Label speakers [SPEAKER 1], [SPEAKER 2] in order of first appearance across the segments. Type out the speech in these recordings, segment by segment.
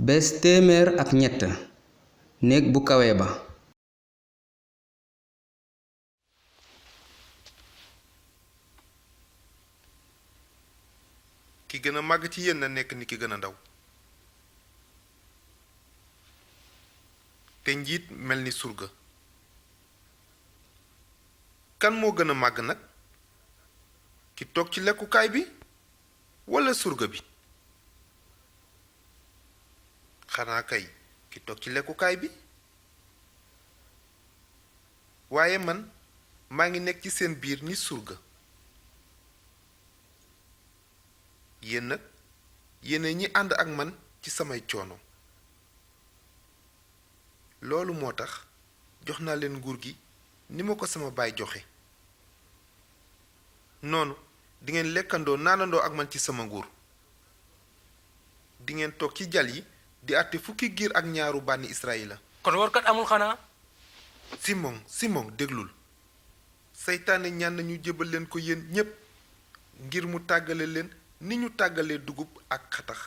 [SPEAKER 1] bés téeméer ak ñett néeg bu kawe ba.
[SPEAKER 2] ki gën a màgg ci yéen na nekk ni ki gën a ndaw te njiit mel ni surga. kan moo gën a màgg nag ki toog ci lekkukaay bi walla surga bi? xanaa kay ki toog ci lekkukaay bi. waaye man maa ngi nekk ci seen biir ni surga. yéen nag yéene ñi ànd ak man ci samay coono. loolu moo tax jox naa leen nguur gi ni ma ko sama baay joxe. noonu dingeen lekkandoo naanandoo ak man ci sama nguur. dingeen toog ci jal yi di àtte fukki giir ak ñaaru bànni Israyila.
[SPEAKER 3] kon warkat amul xanaa.
[SPEAKER 2] Simon déglul. seytaane ñaan nañu jébal leen ko yéen ñépp ngir mu tàggale leen ni ñu tàggalee dugub ak xatax.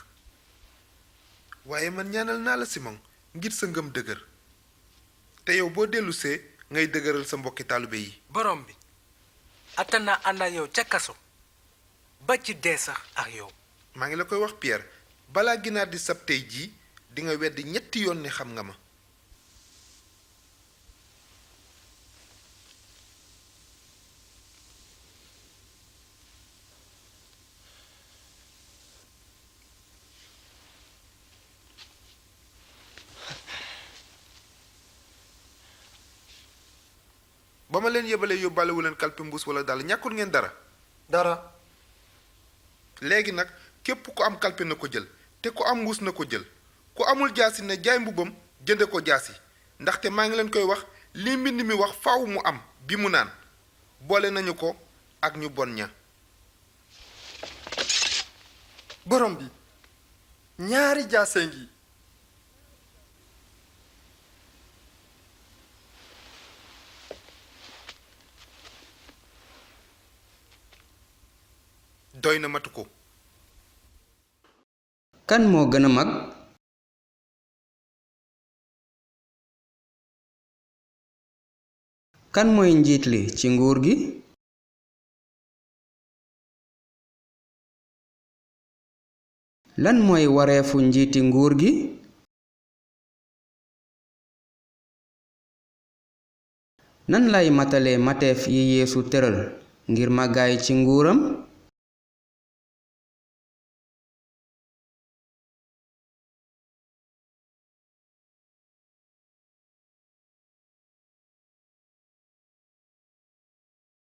[SPEAKER 2] waaye man ñaanal naa la Simon ngir sa ngëm dëgër. te yow boo dellusee ngay dëgëral sa mbokki taalibe yi.
[SPEAKER 3] borom bi attan naa ànd ak yow ca kaso ba ci dee sax ak yow.
[SPEAKER 2] maa ngi la koy wax Pierre balaa ginaar di sab tey jii di nga weddi ñetti yoon ne xam nga ma. ba ma leen yebalee yóbbaalewu leen kalpe mbuus wala dàll ñàkkul ngeen dara. léegi nag képp ku am kalpe na ko jël te ku am mbuus na ko jël ku amul jaasi ne jaay mbubbam jënde ko jaasi ndaxte maa ngi leen koy wax li mbind mi wax faaw mu am bi mu naan boole nañu ko ak ñu bon ña.
[SPEAKER 4] borom bi ñaari jaase ngi.
[SPEAKER 2] doy na matu ko.
[SPEAKER 1] kan moo gën a mag? kan mooy njiit li ci nguur gi? lan mooy wareefu njiiti nguur gi? nan lay matale mateef yi Yeesu tëral ngir màggaay ci nguuram?